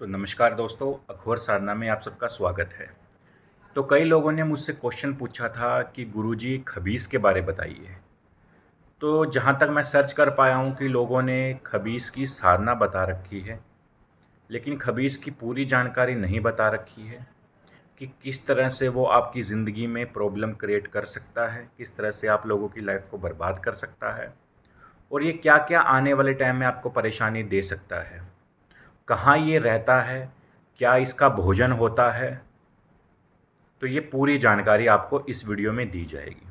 तो नमस्कार दोस्तों, अखबार साधना में आप सबका स्वागत है। तो कई लोगों ने मुझसे क्वेश्चन पूछा था कि गुरुजी खबीस के बारे बताइए। तो जहाँ तक मैं सर्च कर पाया हूँ कि लोगों ने खबीस की साधना बता रखी है, लेकिन खबीस की पूरी जानकारी नहीं बता रखी है कि किस तरह से वो आपकी ज़िंदगी में प्रॉब्लम क्रिएट कर सकता है, किस तरह से आप लोगों की लाइफ को बर्बाद कर सकता है और ये क्या-क्या आने वाले टाइम में आपको परेशानी दे सकता है। कहाँ ये रहता है, क्या इसका भोजन होता है, तो ये पूरी जानकारी आपको इस वीडियो में दी जाएगी।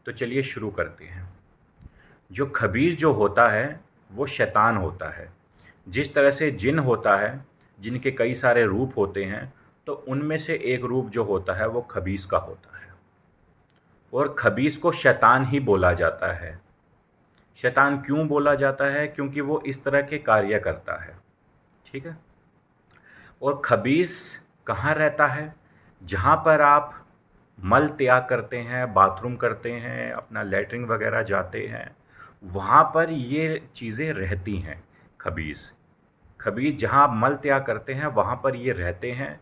तो चलिए शुरू करते हैं। जो खबीस जो होता है वो शैतान होता है। जिस तरह से जिन होता है, जिनके कई सारे रूप होते हैं, तो उनमें से एक रूप जो होता है वो खबीस का होता है। और खबीस को शैतान ही बोला जाता है। शैतान क्यों बोला जाता है? क्योंकि वो इस तरह के कार्य करता है। ठीक है। और खबीस कहाँ रहता है? जहाँ पर आप मल त्याग करते हैं, बाथरूम करते हैं, अपना लैट्रिन वगैरह जाते हैं, वहाँ पर ये चीज़ें रहती हैं। खबीस खबीस जहाँ आप मल त्याग करते हैं वहाँ पर ये रहते हैं।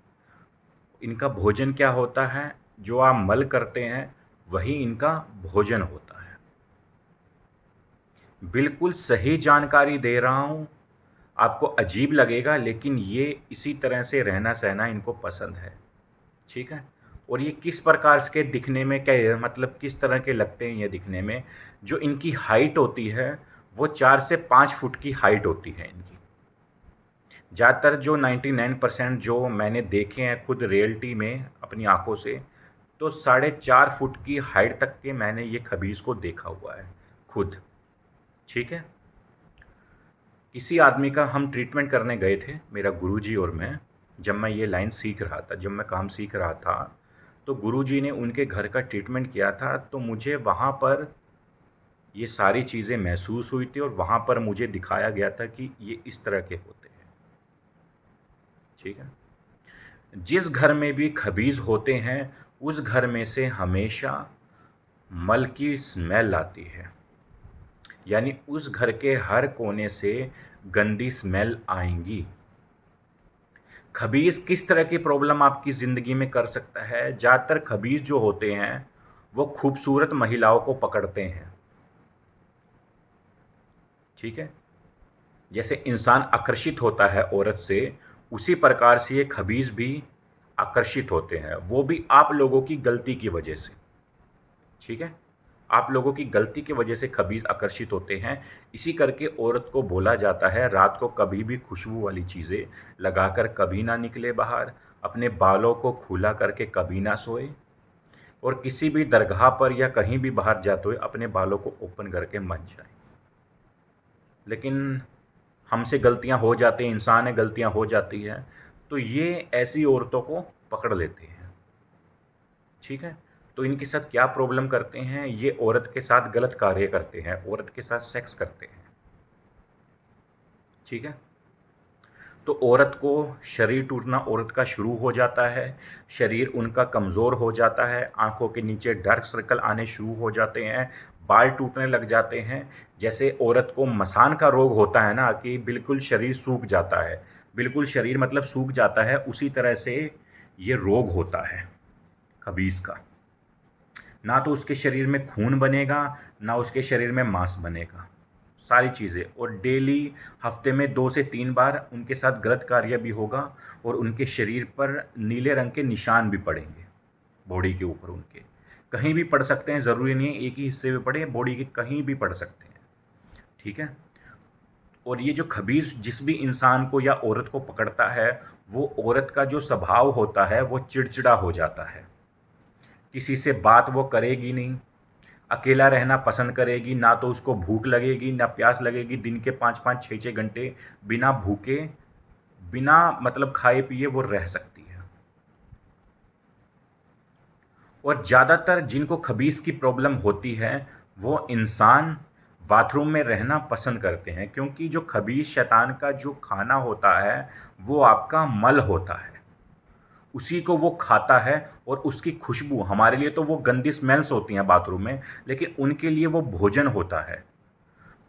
इनका भोजन क्या होता है? जो आप मल करते हैं वही इनका भोजन होता है। बिल्कुल सही जानकारी दे रहा हूँ। आपको अजीब लगेगा, लेकिन ये इसी तरह से रहना सहना इनको पसंद है। ठीक है। और ये किस प्रकार के दिखने में, क्या मतलब किस तरह के लगते हैं ये दिखने में? जो इनकी हाइट होती है वो 4 से 5 फुट की हाइट होती है इनकी। ज़्यादातर जो 99% जो मैंने देखे हैं खुद रियलिटी में अपनी आंखों से, तो 4.5 फुट की हाइट तक के मैंने ये खबीस को देखा हुआ है खुद। ठीक है। किसी आदमी का हम ट्रीटमेंट करने गए थे, मेरा गुरुजी और मैं। जब मैं ये लाइन सीख रहा था, जब मैं काम सीख रहा था, तो गुरुजी ने उनके घर का ट्रीटमेंट किया था। तो मुझे वहाँ पर ये सारी चीज़ें महसूस हुई थी और वहाँ पर मुझे दिखाया गया था कि ये इस तरह के होते हैं। ठीक है। जिस घर में भी खबीज़ होते हैं उस घर में से हमेशा मल की स्मेल आती है। यानी उस घर के हर कोने से गंदी स्मेल आएंगी। खबीस किस तरह की प्रॉब्लम आपकी ज़िंदगी में कर सकता है? ज़्यादातर खबीस जो होते हैं वो खूबसूरत महिलाओं को पकड़ते हैं। ठीक है। जैसे इंसान आकर्षित होता है औरत से, उसी प्रकार से ये खबीस भी आकर्षित होते हैं, वो भी आप लोगों की गलती की वजह से। ठीक है। आप लोगों की गलती की वजह से खबीस आकर्षित होते हैं। इसी करके औरत को बोला जाता है रात को कभी भी खुशबू वाली चीज़ें लगाकर कभी ना निकले बाहर, अपने बालों को खुला करके कभी ना सोए, और किसी भी दरगाह पर या कहीं भी बाहर जाते हुए अपने बालों को ओपन करके मत जाए। लेकिन हमसे गलतियां हो जाती हैं, इंसान है, गलतियां हो जाती हैं, तो ये ऐसी औरतों को पकड़ लेते हैं। ठीक है। तो इनके साथ क्या प्रॉब्लम करते हैं? ये औरत के साथ गलत कार्य करते हैं, औरत के साथ सेक्स करते हैं। ठीक है। तो औरत को शरीर टूटना औरत का शुरू हो जाता है, शरीर उनका कमज़ोर हो जाता है, आंखों के नीचे डार्क सर्कल आने शुरू हो जाते हैं, बाल टूटने लग जाते हैं। जैसे औरत को मसान का रोग होता है ना, कि बिल्कुल शरीर सूख जाता है, बिल्कुल शरीर मतलब सूख जाता है, उसी तरह से ये रोग होता है खबीस का। ना तो उसके शरीर में खून बनेगा, ना उसके शरीर में मांस बनेगा, सारी चीज़ें। और डेली हफ्ते में 2 से 3 बार उनके साथ गलत कार्य भी होगा और उनके शरीर पर नीले रंग के निशान भी पड़ेंगे, बॉडी के ऊपर उनके। कहीं भी पड़ सकते हैं, ज़रूरी नहीं है एक ही हिस्से में पड़े, बॉडी के कहीं भी पड़ सकते हैं। ठीक है। और ये जो खबीस जिस भी इंसान को या औरत को पकड़ता है, वो औरत का जो स्वभाव होता है वो चिड़चिड़ा हो जाता है। किसी से बात वो करेगी नहीं, अकेला रहना पसंद करेगी, ना तो उसको भूख लगेगी ना प्यास लगेगी। दिन के 5-5 6-6 घंटे बिना भूखे, बिना मतलब खाए पिए वो रह सकती है। और ज़्यादातर जिनको खबीस की प्रॉब्लम होती है वो इंसान बाथरूम में रहना पसंद करते हैं, क्योंकि जो खबीस शैतान का जो खाना होता है वो आपका मल होता है, उसी को वो खाता है। और उसकी खुशबू, हमारे लिए तो वो गंदी स्मेल्स होती हैं बाथरूम में, लेकिन उनके लिए वो भोजन होता है।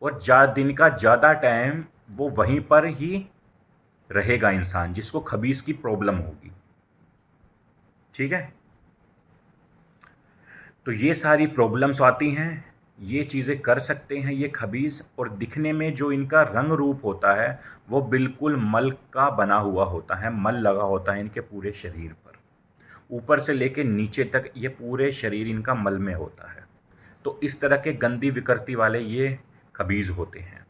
और दिन का ज़्यादा टाइम वो वहीं पर ही रहेगा इंसान जिसको खबीस की प्रॉब्लम होगी। ठीक है, तो ये सारी प्रॉब्लम्स आती हैं, ये चीज़ें कर सकते हैं ये खबीस, और दिखने में जो इनका रंग रूप होता है वो बिल्कुल मल का बना हुआ होता है, मल लगा होता है इनके पूरे शरीर पर, ऊपर से लेके नीचे तक ये पूरे शरीर इनका मल में होता है। तो इस तरह के गंदी विकृति वाले ये खबीज होते हैं,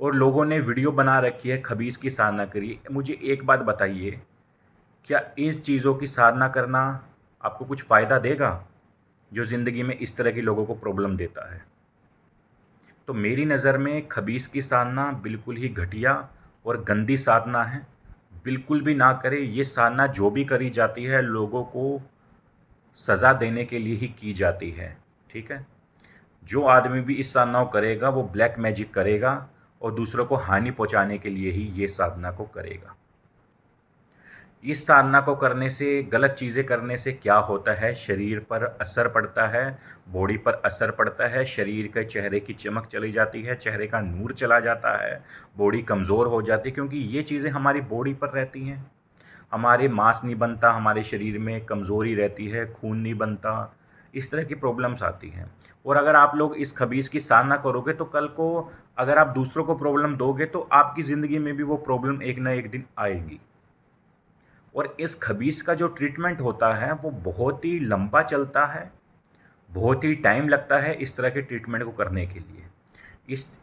और लोगों ने वीडियो बना रखी है खबीज की साधना करिए। मुझे एक बात बताइए, क्या इस चीज़ों की साधना करना आपको कुछ फ़ायदा देगा जो ज़िंदगी में इस तरह के लोगों को प्रॉब्लम देता है? तो मेरी नज़र में खबीस की साधना बिल्कुल ही घटिया और गंदी साधना है। बिल्कुल भी ना करें। ये साधना जो भी करी जाती है लोगों को सज़ा देने के लिए ही की जाती है। ठीक है, जो आदमी भी इस साधना को करेगा वो ब्लैक मैजिक करेगा और दूसरों को हानि पहुंचाने के लिए ही ये साधना को करेगा। इस साधना को करने से, गलत चीज़ें करने से क्या होता है, शरीर पर असर पड़ता है, बॉडी पर असर पड़ता है, शरीर के चेहरे की चमक चली जाती है, चेहरे का नूर चला जाता है, बॉडी कमज़ोर हो जाती है, क्योंकि ये चीज़ें हमारी बॉडी पर रहती हैं। हमारे मांस नहीं बनता, हमारे शरीर में कमज़ोरी रहती है, खून नहीं बनता, इस तरह की प्रॉब्लम्स आती हैं। और अगर आप लोग इस खबीज़ की साधना करोगे तो कल को अगर आप दूसरों को प्रॉब्लम दोगे तो आपकी ज़िंदगी में भी वो प्रॉब्लम एक ना एक दिन आएगी। और इस खबीज़ का जो ट्रीटमेंट होता है वो बहुत ही लंबा चलता है, बहुत ही टाइम लगता है इस तरह के ट्रीटमेंट को करने के लिए।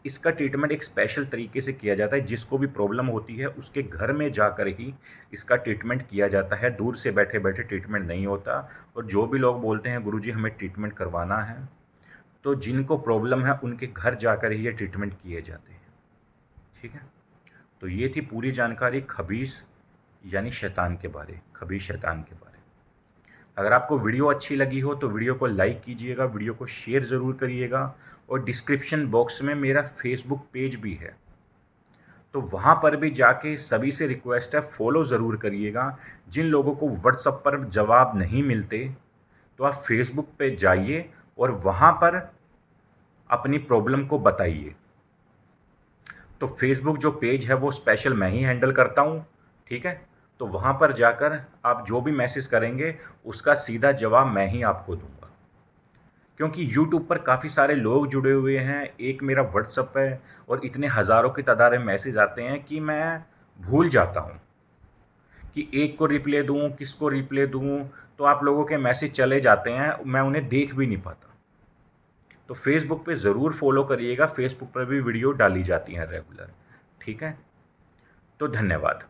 इसका ट्रीटमेंट एक स्पेशल तरीके से किया जाता है। जिसको भी प्रॉब्लम होती है उसके घर में जाकर ही इसका ट्रीटमेंट किया जाता है, दूर से बैठे बैठे ट्रीटमेंट नहीं होता। और जो भी लोग बोलते हैं गुरुजी हमें ट्रीटमेंट करवाना है, तो जिनको प्रॉब्लम है उनके घर जाकर ही ये ट्रीटमेंट किए जाते हैं। ठीक है, तो ये थी पूरी जानकारी खबीस यानी शैतान के बारे, खबीस शैतान के बारे। अगर आपको वीडियो अच्छी लगी हो तो वीडियो को लाइक कीजिएगा, वीडियो को शेयर ज़रूर करिएगा, और डिस्क्रिप्शन बॉक्स में मेरा फेसबुक पेज भी है, तो वहाँ पर भी जाके सभी से रिक्वेस्ट है फॉलो ज़रूर करिएगा। जिन लोगों को व्हाट्सएप पर जवाब नहीं मिलते तो आप फेसबुक पे जाइए और वहाँ पर अपनी प्रॉब्लम को बताइए। तो फेसबुक जो पेज है वो स्पेशल मैं ही हैंडल करता हूँ। ठीक है, तो वहाँ पर जाकर आप जो भी मैसेज करेंगे उसका सीधा जवाब मैं ही आपको दूंगा, क्योंकि यूट्यूब पर काफ़ी सारे लोग जुड़े हुए हैं, एक मेरा व्हाट्सएप है और इतने हज़ारों की तादाद में मैसेज आते हैं कि मैं भूल जाता हूँ कि एक को रिप्लाई दूँ, किसको रिप्लाई दूँ। तो आप लोगों के मैसेज चले जाते हैं, मैं उन्हें देख भी नहीं पाता। तो फेसबुक पे ज़रूर फॉलो करिएगा, फेसबुक पर भी वीडियो डाली जाती हैं रेगुलर। ठीक है, तो धन्यवाद।